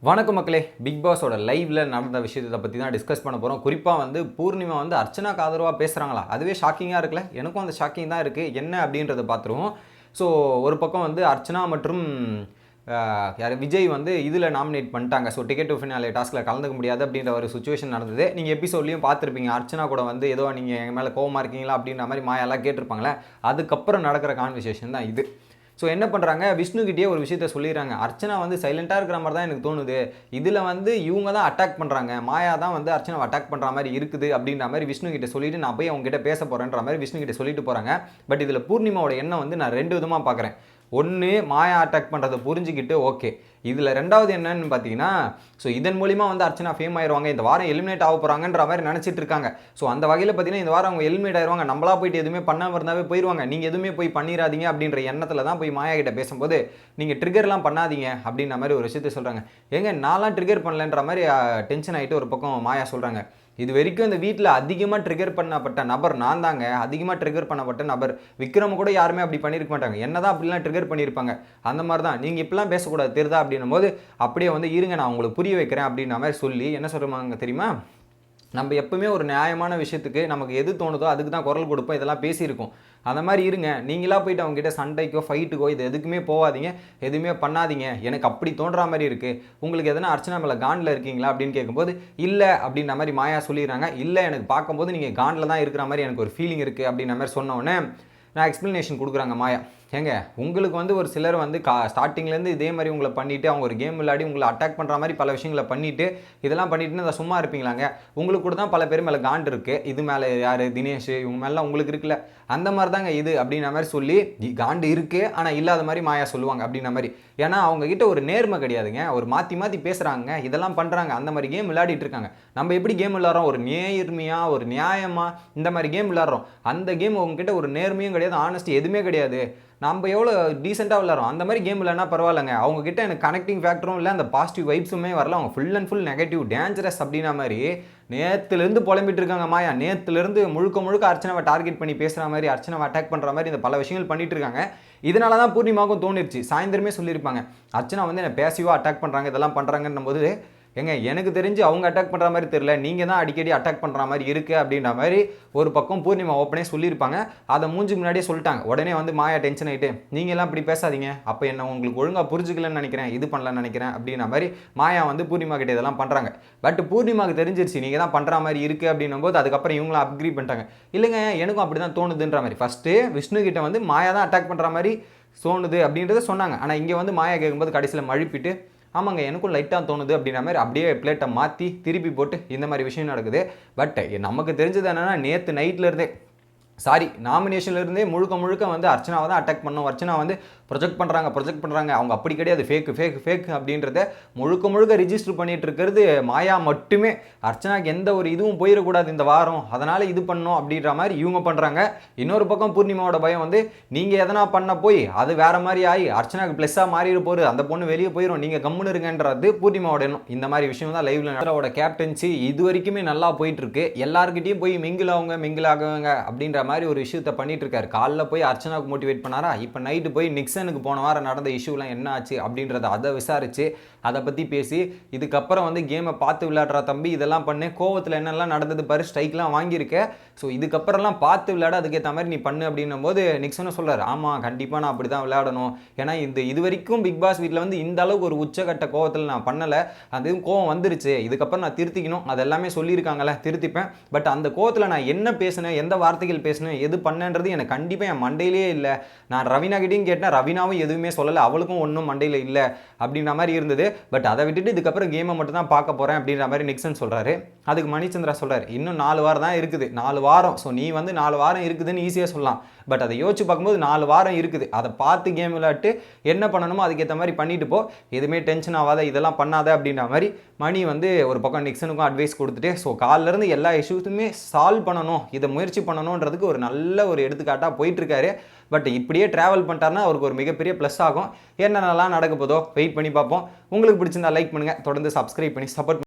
வணக்கம் மக்களே. பிக் பாஸோட லைவ்ல நடந்த விஷயத்தை பற்றி தான் டிஸ்கஸ் பண்ண போகிறோம். குறிப்பாக வந்து பூர்ணிமா வந்து அர்ச்சனாக்கு ஆதரவாக பேசுகிறாங்களா, அதுவே ஷாக்கிங்காக இருக்குல்ல. எனக்கும் அந்த ஷாக்கிங் தான் இருக்குது. என்ன அப்படின்றத பார்த்துருவோம். ஸோ ஒரு பக்கம் வந்து அர்ச்சனா மற்றும் யார் விஜய் வந்து இதில் நாமினேட் பண்ணிட்டாங்க. ஸோ டிக்கெட் டு ஃபினாலே டாஸ்கில் கலந்துக்க முடியாது அப்படின்ற ஒரு சுச்சுவேஷன் நடந்தது. நீங்கள் எபிசோட்லையும் பார்த்துருப்பீங்க. அர்ச்சனா கூட வந்து ஏதோ நீங்கள் எங்கள் மேலே கோவமாக இருக்கீங்களா அப்படின்ற மாதிரி மாயெல்லாம் கேட்டிருப்பாங்களே. அதுக்கப்புறம் நடக்கிற கான்வர்சேஷன் தான் இது. ஸோ என்ன பண்ணுறாங்க, விஷ்ணுகிட்டே ஒரு விஷயத்த சொல்லிடுறாங்க. அர்ச்சனா வந்து சைலண்ட்டாக இருக்கிற மாதிரி தான் எனக்கு தோணுது. இதில் வந்து இவங்க தான் அட்டாக் பண்ணுறாங்க, மாயா தான் வந்து அர்ச்சனாவை அட்டாக் பண்ணுற மாதிரி இருக்குது அப்படின்ற மாதிரி விஷ்ணுகிட்ட சொல்லிட்டு நான் போய் அவங்க கிட்ட பேச போகிறேன்ற மாதிரி விஷ்ணுகிட்ட சொல்லிட்டு போகிறாங்க. பட் இதில் பூர்ணிமாவோட எண்ணம் வந்து நான் ரெண்டு விதமாக பார்க்குறேன். ஒன்று, மாயா அட்டாக் பண்ணுறதை புரிஞ்சுக்கிட்டு ஓகே. இதில் ரெண்டாவது என்னன்னு பார்த்தீங்கன்னா, ஸோ இதன் மூலிமா வந்து அர்ச்சனா ஃபேம் ஆயிடுவாங்க, இந்த வாரம் எலிமினேட் ஆக போகிறாங்கன்ற மாதிரி நினச்சிட்டு இருக்காங்க. ஸோ அந்த வகையில் பார்த்தீங்கன்னா இந்த வாரம் அவங்க எலிமினேட் ஆயிடுவாங்க, நம்மளா போயிட்டு எதுவுமே பண்ணாமல் இருந்தாவே போயிடுவாங்க, நீங்கள் எதுவுமே போய் பண்ணிடாதீங்க அப்படின்ற எண்ணத்தில் தான் போய் மாயா கிட்ட பேசும்போது நீங்கள் ட்ரிகர்லாம் பண்ணாதீங்க அப்படின்ற மாதிரி ஒரு விஷயத்தை சொல்கிறாங்க. ஏங்க நான்லாம் ட்ரிகர் பண்ணலன்ற மாதிரி டென்ஷன் ஆகிட்டு ஒரு பக்கம் மாயா சொல்கிறாங்க. இது வரைக்கும் இந்த வீட்டில் அதிகமாக ட்ரிகர் பண்ணப்பட்ட நபர் நான் தாங்க. அதிகமாக ட்ரிகர் பண்ணப்பட்ட நபர். விக்ரம் கூட யாருமே அப்படி பண்ணியிருக்க மாட்டாங்க. என்ன தான் அப்படிலாம் ட்ரிகர் பண்ணியிருப்பாங்க. அந்த மாதிரி தான் நீங்கள் இப்படிலாம் பேசக்கூடாது தெரியுதா அப்படின்னும் போது அப்படியே வந்து இருங்க நான் உங்களுக்கு புரிய வைக்கிறேன் அப்படின்ற மாதிரி சொல்லி என்ன சொல்கிறாங்க தெரியுமா, நம்ம எப்பவுமே ஒரு நியாயமான விஷயத்துக்கு நமக்கு எது தோணுதோ அதுக்கு தான் குரல் கொடுப்போம், இதெல்லாம் பேசியிருக்கோம். அந்த மாதிரி இருங்க, நீங்களா போயிட்டு அவங்ககிட்ட சண்டைக்கோ ஃபைட்டுக்கோ இது எதுக்குமே போகாதீங்க, எதுவுமே பண்ணாதீங்க, எனக்கு அப்படி தோன்ற மாதிரி இருக்குது, உங்களுக்கு எதனா அர்ச்சனா மேலே காண்டில் இருக்கீங்களா அப்படின்னு கேட்கும்போது இல்லை அப்படின்ற மாதிரி மாயா சொல்லிடுறாங்க. இல்லை, எனக்கு பார்க்கும்போது நீங்கள் காண்டில் தான் இருக்கிற மாதிரி எனக்கு ஒரு ஃபீலிங் இருக்குது அப்படின்ற மாதிரி சொன்னோடனே நான் எக்ஸ்ப்ளனேஷன் கொடுக்குறாங்க மாயா. ஏங்க உங்களுக்கு வந்து ஒரு சிலர் வந்து ஸ்டார்டிங்லேருந்து இதே மாதிரி உங்களை பண்ணிவிட்டு அவங்க ஒரு கேம் விளையாடி உங்களை அட்டாக் பண்ணுற மாதிரி பல விஷயங்களை பண்ணிவிட்டு இதெல்லாம் பண்ணிட்டுன்னு அதை சும்மா இருப்பீங்களாங்க? உங்களுக்கு கூட தான் பல பேர் மேலே காண்டு இருக்குது. இது மேலே யார், தினேஷ், இவங்க மேலாம் உங்களுக்கு இருக்குல்ல, அந்த மாதிரி தாங்க இது அப்படின்ற மாதிரி சொல்லி காண்டு இருக்குது ஆனால் இல்லாத மாதிரி மாயா சொல்லுவாங்க அப்படின்ற மாதிரி. ஏன்னா அவங்ககிட்ட ஒரு நேர்மை கிடையாதுங்க, ஒரு மாற்றி மாற்றி பேசுகிறாங்க, இதெல்லாம் பண்ணுறாங்க, அந்த மாதிரி கேம் விளையாடிட்டு இருக்காங்க. நம்ம எப்படி கேம் விளையாடுறோம், ஒரு நேர்மையாக ஒரு நியாயமாக இந்த மாதிரி கேம் விளையாடுறோம். அந்த கேம் உங்ககிட்ட ஒரு நேர்மையும் கிடையாது, ஆனஸ்டி எதுவுமே கிடையாது. நம்ம எவ்வளோ டீசெண்டாக விளாட்றோம், அந்த மாதிரி கேம் இல்லைன்னா பரவாயில்லைங்க. அவங்ககிட்ட எனக்கு கனெக்டிங் ஃபேக்டரும் இல்லை, அந்த பாசிட்டிவ் வைப்ஸுமே வரல. அவங்க full and full negative dangerous அப்படின்னா மாதிரி நேற்றுலேருந்து புலம்பிட்டு இருக்காங்க மாயா. நேற்றுலேருந்து முழுக்க அர்ச்சனாவை டார்கெட் பண்ணி பேசுகிற மாதிரி, அர்ச்சனாவை அட்டாக் பண்ணுற மாதிரி இந்த பல விஷயங்கள் பண்ணிட்டு இருக்காங்க. இதனால தான் பூர்ணிமாவுக்கும் தோணிருச்சு. சாயந்தரமே சொல்லியிருப்பாங்க, அர்ச்சனா வந்து என்னை பேசிவாக அட்டாக் பண்ணுறாங்க, இதெல்லாம் பண்ணுறாங்கன்னும் போது ஏங்க எனக்கு தெரிஞ்சு அவங்க அட்டாக் பண்ணுற மாதிரி தெரியல, நீங்கள் தான் அடிக்கடி அட்டாக் பண்ணுற மாதிரி இருக்குது அப்படின்ற மாதிரி ஒரு பக்கம் பூர்ணிமா ஓப்பனே சொல்லியிருப்பாங்க. அதை மூஞ்சி முன்னாடியே சொல்லிட்டாங்க. உடனே வந்து மாயா டென்ஷன் ஆகிட்டு நீங்கள்லாம் இப்படி பேசாதீங்க, அப்போ என்ன உங்களுக்கு ஒழுங்காக புரிஞ்சுக்கலன்னு நினைக்கிறேன், இது பண்ணலன்னு நினைக்கிறேன் அப்படின்ற மாதிரி மாயா வந்து பூர்ணிமா கிட்டே இதெல்லாம் பண்ணுறாங்க. பட் பூர்ணிமாவுக்கு தெரிஞ்சிருச்சு நீங்கள் தான் பண்ணுற மாதிரி இருக்குது அப்படின்னும் போது அதுக்கப்புறம் இவங்களும் அப்கிரி பண்ணிட்டாங்க. இல்லைங்க எனக்கும் அப்படி தான் தோணுதுன்ற மாதிரி. ஃபஸ்ட்டு விஷ்ணு கிட்ட வந்து மாயா தான் அட்டாக் பண்ணுற மாதிரி தோணுது அப்படின்றத சொன்னாங்க. ஆனால் இங்கே வந்து மாயா கேட்கும்போது கடைசியில் மழுப்பிட்டு ஆமாங்க எனக்கும் லைட்டாக தோணுது அப்படின்ற மாதிரி அப்படியே பிளேட்டை மாற்றி திருப்பி போட்டு இந்த மாதிரி விஷயம் நடக்குது. பட் நமக்கு தெரிஞ்சது என்னென்னா நேற்று நைட்லேருந்தே நாமினேஷன்லேருந்தே முழுக்க வந்து அர்ச்சனாவை தான் அட்டாக் பண்ணோம், அர்ச்சனா வந்து ப்ரொஜெக்ட் பண்ணுறாங்க, அவங்க அப்படி கிடையாது, ஃபேக் அப்படின்றத முழுக்க ரிஜிஸ்டர் பண்ணிட்டு இருக்கிறது மாயா மட்டுமே. அர்ச்சனாக்கு எந்த ஒரு இதுவும் போயிடக்கூடாது இந்த வாரம், அதனால் இது பண்ணோம் அப்படின்ற மாதிரி இவங்க பண்ணுறாங்க. இன்னொரு பக்கம் பூர்ணிமாவோட பயம் வந்து நீங்கள் எதனா பண்ண போய் அது வேற மாதிரி ஆகி அர்ச்சனாக்கு ப்ளஸ்ஸாக மாறிட போகுது, அந்த பொண்ணு வெளியே போயிடும், நீங்கள் கம்முன்னு இருங்கன்றது பூர்ணிமாவோட எண்ணம். இந்த மாதிரி விஷயம் தான் லைவ்ல அவரோட கேப்டன்சி இது வரைக்குமே நல்லா போயிட்டு இருக்கு. எல்லாருக்கிட்டையும் போய் மிங்கிள் ஆகுங்க அப்படின்ற மாதிரி ஒரு விஷயத்தை பண்ணிட்டு இருக்காரு. காலைல போய் அர்ச்சனாவுக்கு மோட்டிவேட் பண்ணாரா, இப்போ நைட்டு போய் நிக்சனுக்கு போன வாரம் நடந்த இஷ்யூலாம் என்ன ஆச்சு அப்படின்றத அதை விசாரிச்சு அதை பற்றி பேசி இதுக்கப்புறம் வந்து கேமை பார்த்து விளையாடுற தம்பி, இதெல்லாம் பண்ணு, கோவத்தில் என்னெல்லாம் நடந்தது பாரு, ஸ்ட்ரைக்லாம் வாங்கியிருக்க, ஸோ இதுக்கப்புறம்லாம் பார்த்து விளையாட, அதுக்கேற்ற மாதிரி நீ பண்ணு அப்படின்னும் போது நிக்சனும் சொல்கிறார், ஆமாம் கண்டிப்பாக நான் அப்படி தான் விளையாடணும், ஏன்னா இது வரைக்கும் பிக் பாஸ் வீட்டில் வந்து இந்த அளவுக்கு ஒரு உச்சகட்ட கோவத்தில் நான் பண்ணலை, அது கோவம் வந்துருச்சு, இதுக்கப்புறம் நான் திருத்திக்கணும், அதெல்லாமே சொல்லியிருக்காங்களே திருத்திப்பேன். பட் அந்த கோவத்தில் நான் என்ன பேசினேன், எந்த வார்த்தைகள் பேசினேன், எது பண்ணேன்றது எனக்கு கண்டிப்பாக என் மண்டையிலே இல்லை. நான் ரவீனா கிட்டையும் கேட்டேன், ரவீனாவும் எதுவுமே சொல்லலை, அவளுக்கும் ஒன்றும் மண்டையில் இல்லை அப்படின்ற மாதிரி இருந்தது. பட் அதை விட்டுட்டு இதுக்கப்புறம் கேமை மட்டும் தான் பார்க்க போகிறேன் அப்படின்ற மாதிரி நிக்சன் சொல்கிறாரு. அதுக்கு மணிச்சந்திரா சொல்கிறார், இன்னும் 4 வாரம் தான் இருக்குது, 4 வாரம். ஸோ நீ வந்து 4 வாரம் இருக்குதுன்னு ஈஸியாக சொல்லலாம். பட் அதை யோசிச்சு பார்க்கும்போது 4 வாரம் இருக்குது, அதை பார்த்து கேம் விளையாட்டு என்ன பண்ணணுமோ அதுக்கேற்ற மாதிரி பண்ணிட்டு போ, எதுவுமே டென்ஷன் ஆகாத, இதெல்லாம் பண்ணாத அப்படின்ற மாதிரி மணி வந்து ஒரு பக்கம் நிக்சனுக்கும் அட்வைஸ் கொடுத்துட்டு ஸோ காலிலேருந்து எல்லா இஷ்யூஸுமே சால்வ் பண்ணணும், இதை முயற்சி பண்ணணுன்றதுக்கு ஒரு நல்ல ஒரு எடுத்துக்காட்டாக போயிட்டுருக்காரு. பட் இப்படியே ட்ராவல் பண்ணிட்டாருன்னா அவருக்கு ஒரு மிகப்பெரிய ப்ளஸ் ஆகும். என்னென்னலாம் நடக்க போதோ வெயிட் பண்ணி பார்ப்போம். உங்களுக்கு பிடிச்சிருந்தா லைக் பண்ணுங்கள், தொடர்ந்து சப்ஸ்கிரைப் பண்ணி சப்போர்ட்